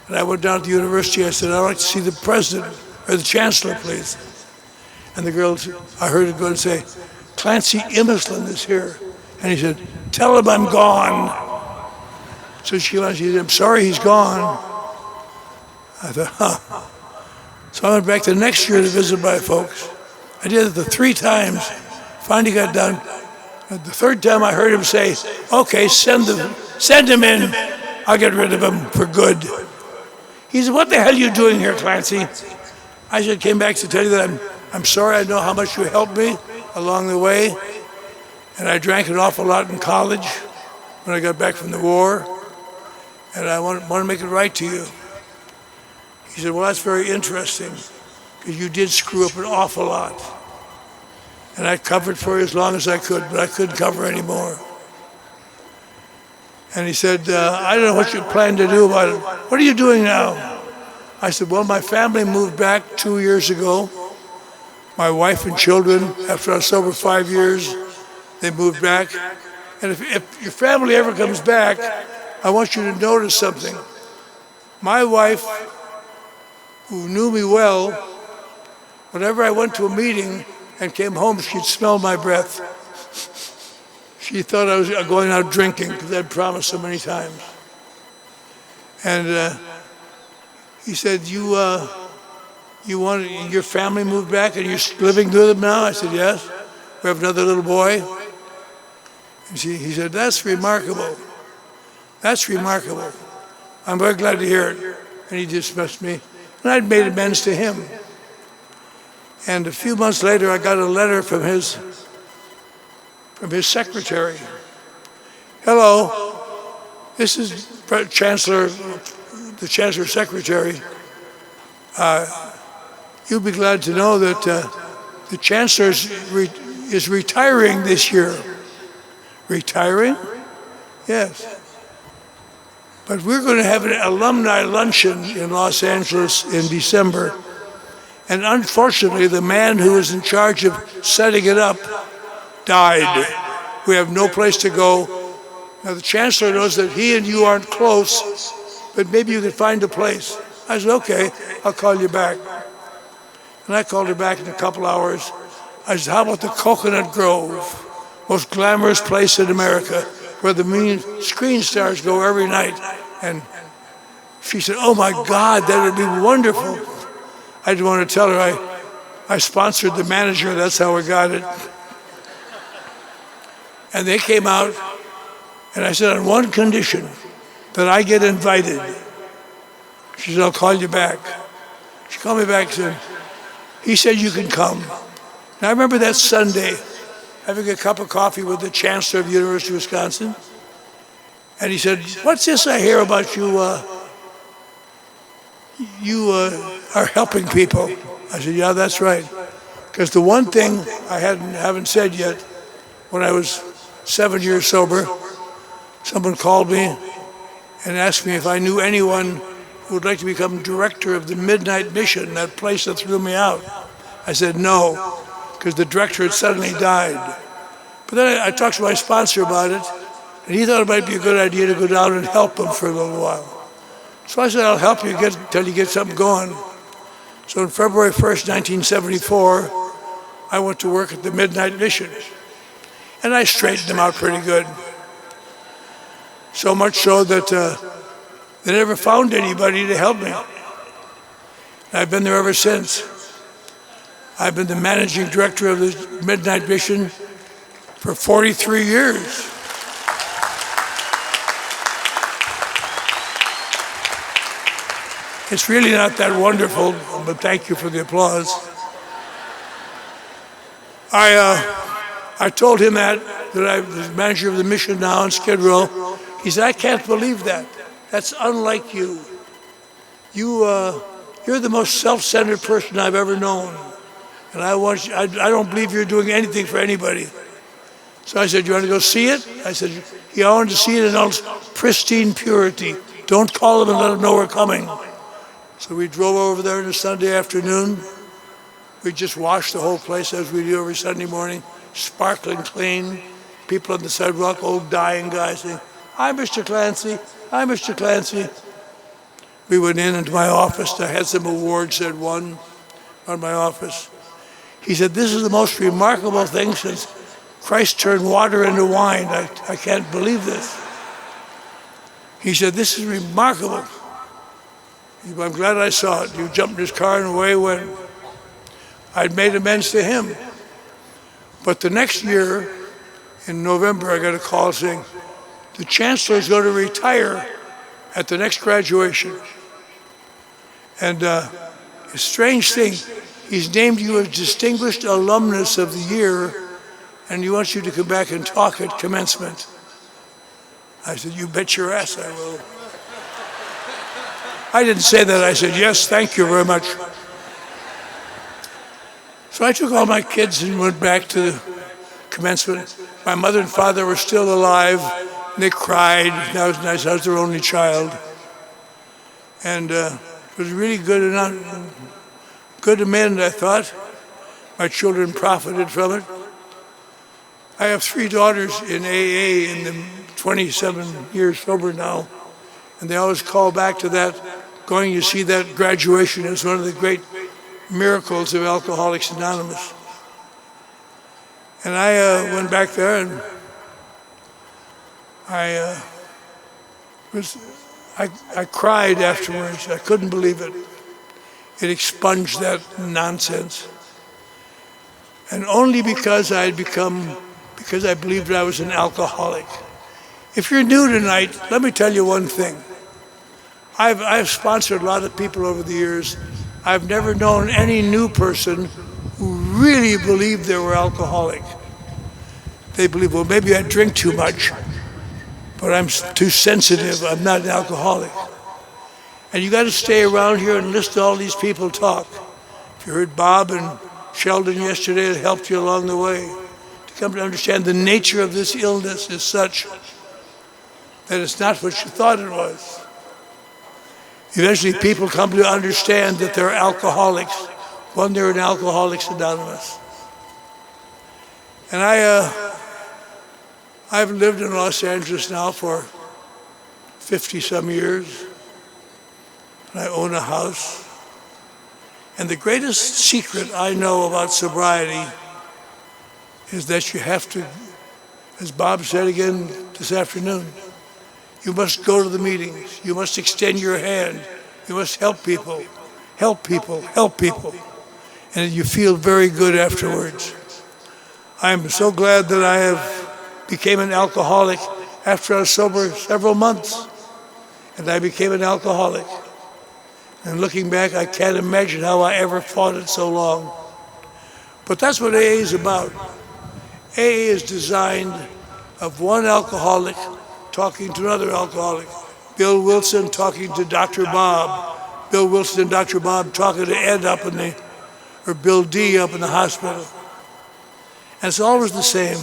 And I went down to the university. I said, I'd like to see the president or the chancellor, please. And the girl, I heard her go and say, Clancy I is here. And he said, tell him I'm gone. So she said, I'm sorry he's gone. I thought, huh. So I went back the next year to visit my folks. I did it the 3 times. Finally got done. The 3rd time I heard him say, okay, send him in. I'll get rid of him for good. He said, what the hell are you doing here, Clancy? I said, came back to tell you that I'm sorry. I know how much you helped me along the way. And I drank an awful lot in college when I got back from the war. And I want to make it right to you. He said, well, that's very interesting, because you did screw up an awful lot. And I covered for you as long as I could, but I couldn't cover anymore. And he said, I don't know what you plan to do about it. What are you doing now? I said, well, my family moved back 2 years ago. My wife and children, after I was sober 5 years, they moved back. And if your family ever comes back, I want you to notice something. My wife, who knew me well, whenever I went to a meeting and came home, she'd smell my breath. She thought I was going out drinking because I'd promised so many times. And he said, you want your family moved back and you're living with them now? I said, yes. We have another little boy. And he said, that's remarkable. That's remarkable. I'm very glad to hear it. And he dismissed me. And I'd made amends to him. And a few months later, I got a letter from his secretary. Hello, this is the Chancellor's secretary. You'll be glad to know that the Chancellor is retiring this year. Retiring? Yes. But we're going to have an alumni luncheon in Los Angeles in December. And unfortunately, the man who was in charge of setting it up died. We have no place to go. Now, the chancellor knows that he and you aren't close, but maybe you can find a place. I said, okay, I'll call you back. And I called her back in a couple hours. I said, how about the Coconut Grove, most glamorous place in America, where the main screen stars go every night? And she said, oh my God, that would be wonderful. I didn't want to tell her I sponsored the manager, that's how we got it. And they came out, and I said, on one condition, that I get invited. She said, I'll call you back. She called me back and said, he said you can come. And I remember that Sunday, having a cup of coffee with the chancellor of the University of Wisconsin. And he said, what's this I hear about you? You are helping people. I said, yeah, that's right. Because the one thing I haven't said yet, when I was 7 years sober, someone called me and asked me if I knew anyone who would like to become director of the Midnight Mission, that place that threw me out. I said no, because the director had suddenly died. But then I talked to my sponsor about it, and he thought it might be a good idea to go down and help him for a little while. So I said, I'll help you until you get something going. So on February 1st, 1974, I went to work at the Midnight Mission. And I straightened them out pretty good. So much so that they never found anybody to help me. And I've been there ever since. I've been the managing director of the Midnight Mission for 43 years. It's really not that wonderful, but thank you for the applause. I told him that I'm the manager of the mission now in Skid Row. He said, I can't believe that. That's unlike you. You're the most self-centered person I've ever known. And I don't believe you're doing anything for anybody. So I said, you want to go see it? I said, yeah, I wanted to see it in all its pristine purity. Don't call them and let them know we're coming. So we drove over there on a Sunday afternoon. We just washed the whole place as we do every Sunday morning, sparkling clean. People on the sidewalk, old dying guys saying, hi, Mr. Clancy. Hi, Mr. Clancy. We went into my office. I had some awards that won on my office. He said, this is the most remarkable thing since Christ turned water into wine. I can't believe this. He said, this is remarkable. I'm glad I saw it. You jumped in his car and away went. I'd made amends to him. But the next year, in November, I got a call saying, the chancellor is going to retire at the next graduation. And a strange thing, he's named you as Distinguished Alumnus of the Year, and he wants you to come back and talk at commencement. I said, you bet your ass I will. I didn't say that. I said, yes, thank you very much. So I took all my kids and went back to commencement. My mother and father were still alive. And they cried. That was nice. I was their only child. And it was really good to mend, I thought. My children profited from it. I have 3 daughters in AA in the 27 years sober now. And they always call back to that, going to see that graduation as one of the great miracles of Alcoholics Anonymous. And I went back there and I cried afterwards. I couldn't believe it. It expunged that nonsense. And only because I believed I was an alcoholic. If you're new tonight, let me tell you one thing. I've sponsored a lot of people over the years. I've never known any new person who really believed they were alcoholic. They believe, well, maybe I drink too much, but I'm too sensitive. I'm not an alcoholic. And you got to stay around here and listen to all these people talk. If you heard Bob and Sheldon yesterday, it helped you along the way to come to understand the nature of this illness is such that it's not what you thought it was. Eventually, people come to understand that they're alcoholics One, they're in Alcoholics Anonymous. And I've lived in Los Angeles now for 50-some years. And I own a house. And the greatest secret I know about sobriety is that you have to, as Bob said again this afternoon, you must go to the meetings. You must extend your hand. You must help people, help people, help people. And you feel very good afterwards. I am so glad that I became an alcoholic after I was sober several months. And I became an alcoholic. And looking back, I can't imagine how I ever fought it so long. But that's what AA is about. AA is designed of one alcoholic talking to another alcoholic. Bill Wilson talking to Dr. Bob. Bill Wilson and Dr. Bob talking to Ed up in the, or Bill D up in the hospital. And it's always the same.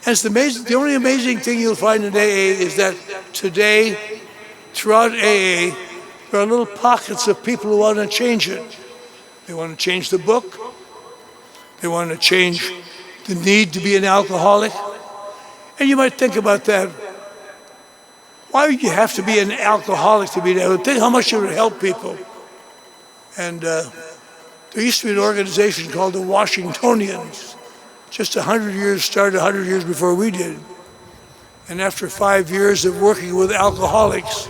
And it's the only amazing thing you'll find in AA is that today, throughout AA, there are little pockets of people who want to change it. They want to change the book. They want to change the need to be an alcoholic. And you might think about that. Why would you have to be an alcoholic to be there? Think how much it would help people. And there used to be an organization called the Washingtonians. Just 100 years, started 100 years before we did. And after 5 years of working with alcoholics,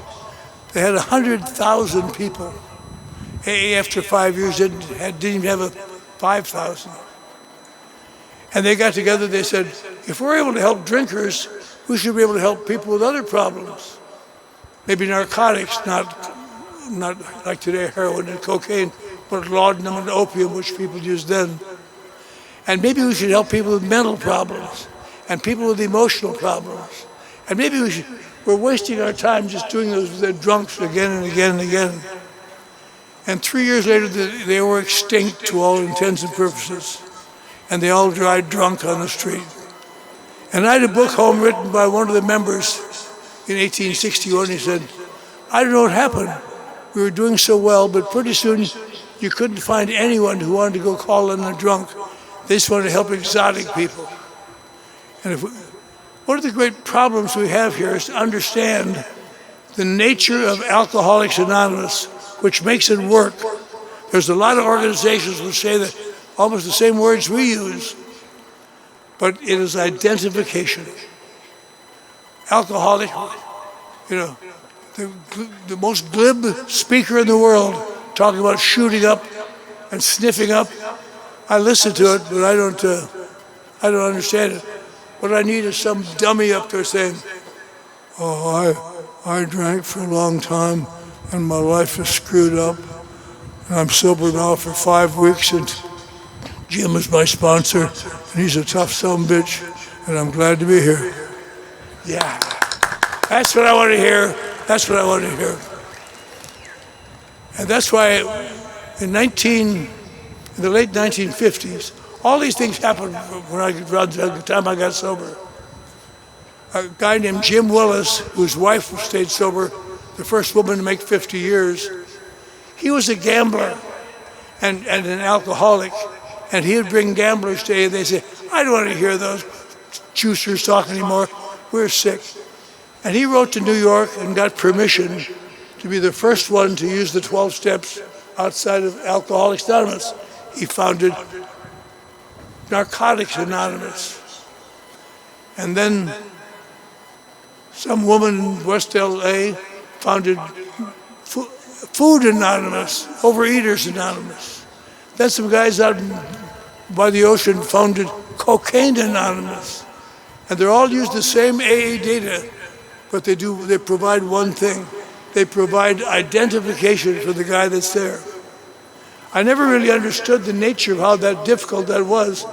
they had 100,000 people. AA after 5 years didn't even have 5,000. And they got together, they said, if we're able to help drinkers, we should be able to help people with other problems. Maybe narcotics, not like today, heroin and cocaine, but laudanum and opium, which people used then. And maybe we should help people with mental problems and people with emotional problems. And maybe we're wasting our time just doing those with the drunks again and again and again. And 3 years later, they were extinct to all intents and purposes. And they all died drunk on the street. And I had a book home written by one of the members in 1861. He said, I don't know what happened. We were doing so well, but pretty soon you couldn't find anyone who wanted to go call in a drunk. They just wanted to help exotic people. And one of the great problems we have here is to understand the nature of Alcoholics Anonymous, which makes it work. There's a lot of organizations which say that almost the same words we use, but it is identification. Alcoholic, the most glib speaker in the world talking about shooting up and sniffing up. I listen to it, but I don't understand it. What I need is some dummy up there saying, oh, I drank for a long time and my life is screwed up. And I'm sober now for 5 weeks and Jim is my sponsor and he's a tough son of a bitch and I'm glad to be here. Yeah, that's what I want to hear. That's what I want to hear. And that's why in the late 1950s, all these things happened around the time I got sober. A guy named Jim Willis, whose wife stayed sober, the first woman to make 50 years, he was a gambler and an alcoholic, and he would bring gamblers to AA. They say, I don't want to hear those juicers talk anymore. We're sick. And he wrote to New York and got permission to be the first one to use the 12 steps outside of Alcoholics Anonymous. He founded Narcotics Anonymous. And then some woman in West LA founded Food Anonymous, Overeaters Anonymous. Then some guys out by the ocean founded Cocaine Anonymous. And they're all used the same AA data, but they provide one thing. They provide identification for the guy that's there. I never really understood the nature of how difficult that was.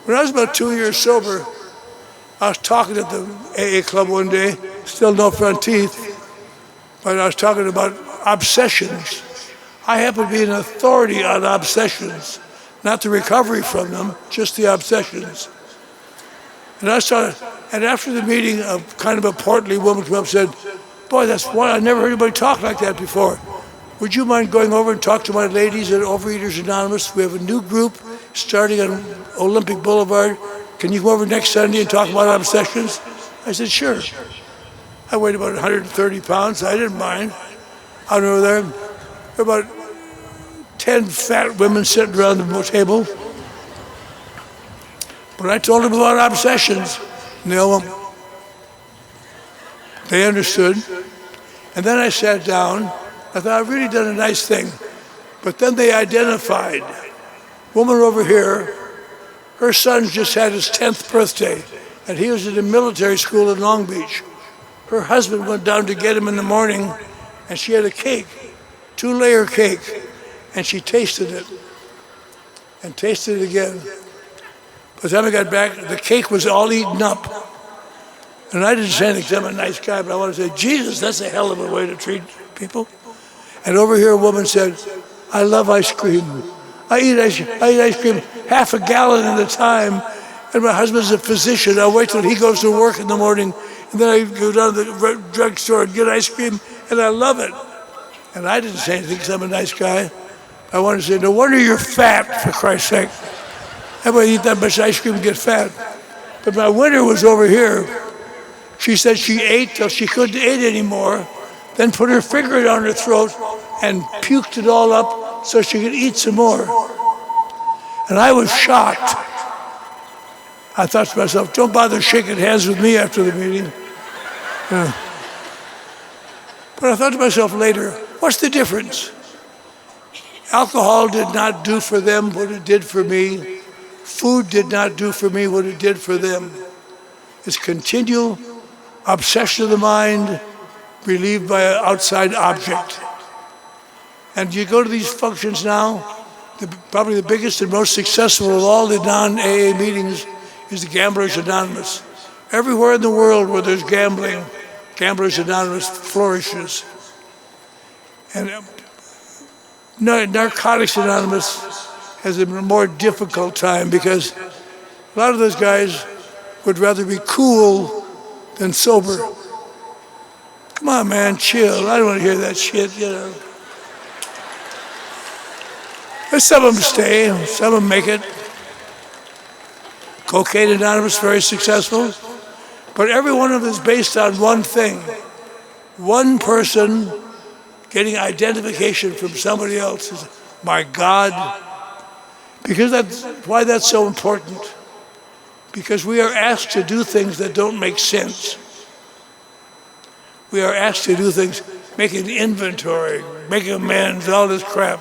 When I was about 2 years sober, I was talking at the AA club one day, still no front teeth, but I was talking about obsessions. I happen to be an authority on obsessions, not the recovery from them, just the obsessions. And after the meeting, kind of a portly woman came up and said, boy, that's why I never heard anybody talk like that before. would you mind going over and talk to my ladies at Overeaters Anonymous? We have a new group starting on Olympic Boulevard. Can you go over next Sunday and talk about obsessions? I said, sure. I weighed about 130 pounds. I didn't mind. Out over there, there were about 10 fat women sitting around the table. But I told them about obsessions, and they understood. And then I sat down. I thought, I've really done a nice thing. But then they identified. Woman over here, her son just had his 10th birthday, and he was at a military school in Long Beach. Her husband went down to get him in the morning, and she had a cake, 2-layer cake, and she tasted it, and tasted it again. By the time I got back, the cake was all eaten up. And I didn't say anything because I'm a nice guy, but I want to say, Jesus, that's a hell of a way to treat people. And over here, a woman said, I love ice cream. I eat ice cream half a gallon at a time. And my husband's a physician. I'll wait till he goes to work in the morning. And then I go down to the drugstore and get ice cream, and I love it. And I didn't say anything because I'm a nice guy. I wanted to say, no wonder you're fat, for Christ's sake. Everybody eat that much ice cream and get fat. But my winner was over here. She said she ate till she couldn't eat anymore, then put her finger down her throat and puked it all up so she could eat some more. And I was shocked. I thought to myself, don't bother shaking hands with me after the meeting. But I thought to myself later, what's the difference? Alcohol did not do for them what it did for me. Food did not do for me what it did for them. It's continual obsession of the mind relieved by an outside object. And you go to these functions now, probably the biggest and most successful of all the non-AA meetings is the Gamblers Anonymous. Everywhere in the world where there's gambling, Gamblers Anonymous flourishes. And Narcotics Anonymous has a more difficult time because a lot of those guys would rather be cool than sober. Come on, man, chill. I don't want to hear that shit, you know. But some of them stay, some of them make it. Cocaine Anonymous, very successful. But every one of them is based on one thing. One person getting identification from somebody else is, my God. Because that's why that's so important. Because we are asked to do things that don't make sense. We are asked to do things, make an inventory, make amends, all this crap.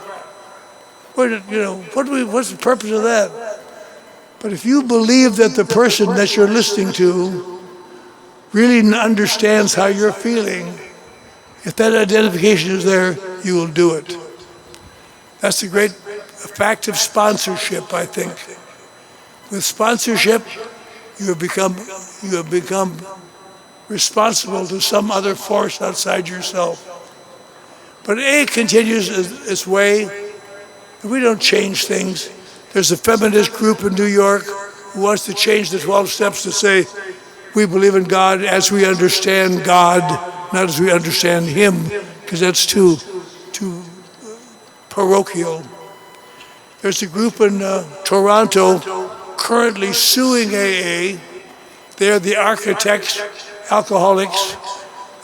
What's the purpose of that? But if you believe that the person that you're listening to really understands how you're feeling, if that identification is there, you will do it. That's the great fact of sponsorship, I think. With sponsorship, you have become responsible to some other force outside yourself. But A continues its way. We don't change things. There's a feminist group in New York who wants to change the 12 steps to say, we believe in God as we understand God, not as we understand Him, because that's too parochial. There's a group in Toronto currently suing AA. They're the architects, alcoholics,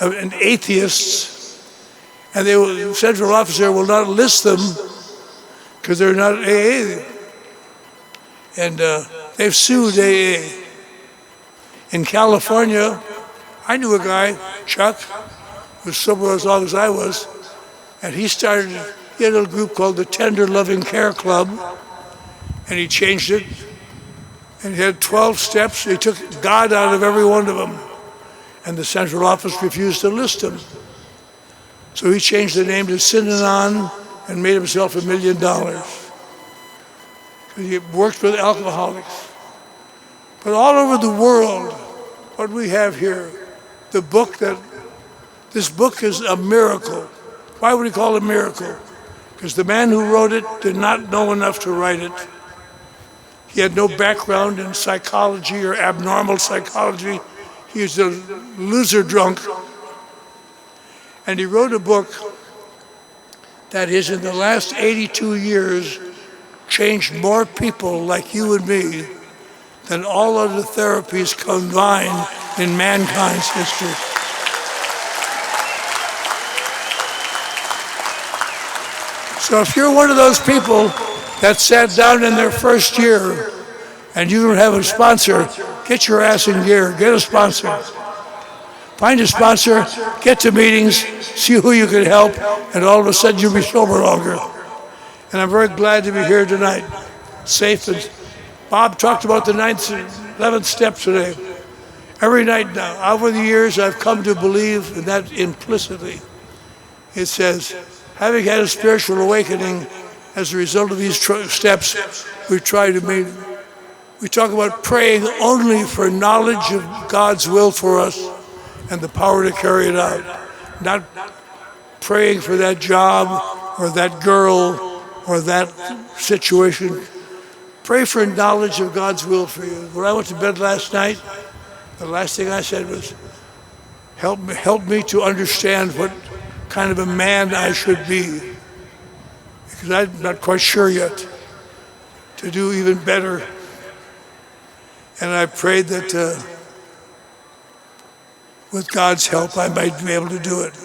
and atheists, and the central officer will not list them because they're not AA. And they've sued AA. In California, I knew a guy, Chuck, who was sober as long as I was, and he had a little group called the Tender Loving Care Club, and he changed it, and he had 12 steps. He took God out of every one of them, and the central office refused to list him. So he changed the name to Synanon and made himself $1 million. He worked with alcoholics. But all over the world, what we have here, this book is a miracle. Why would he call it a miracle? Because the man who wrote it did not know enough to write it. He had no background in psychology or abnormal psychology. He was a loser drunk. And he wrote a book that is, in the last 82 years, changed more people like you and me than all other therapies combined in mankind's history. So if you're one of those people that sat down in their first year and you don't have a sponsor, get your ass in gear, get a sponsor. Find a sponsor, get to meetings, see who you can help, and all of a sudden you'll be sober longer. And I'm very glad to be here tonight, safe. And Bob talked about the 9th and 11th step today. Every night now, over the years, I've come to believe in that implicitly. It says, having had a spiritual awakening as a result of these steps, we try to make. We talk about praying only for knowledge of God's will for us and the power to carry it out. Not praying for that job or that girl or that situation. Pray for knowledge of God's will for you. When I went to bed last night, the last thing I said was, help me to understand what kind of a man I should be. Because I'm not quite sure yet to do even better. And I prayed that with God's help, I might be able to do it.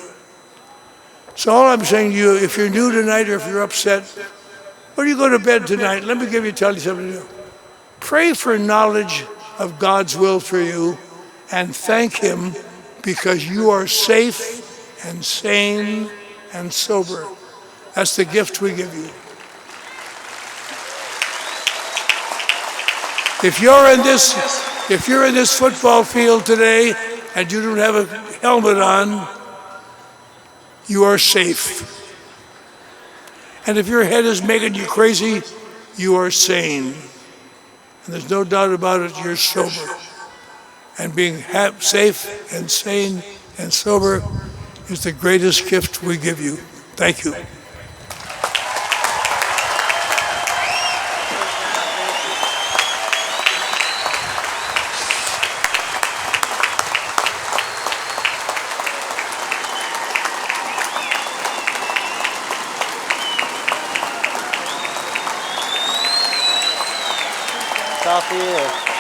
So all I'm saying to you, if you're new tonight or if you're upset, when you go to bed tonight, let me tell you something to do. Pray for knowledge of God's will for you and thank Him because you are safe and sane and sober. That's the gift we give you. If you're in this football field today and you don't have a helmet on, you are safe. And if your head is making you crazy, you are sane. And there's no doubt about it, you're sober. And being safe and sane and sober is the greatest gift we give you. Thank you. It's all for you.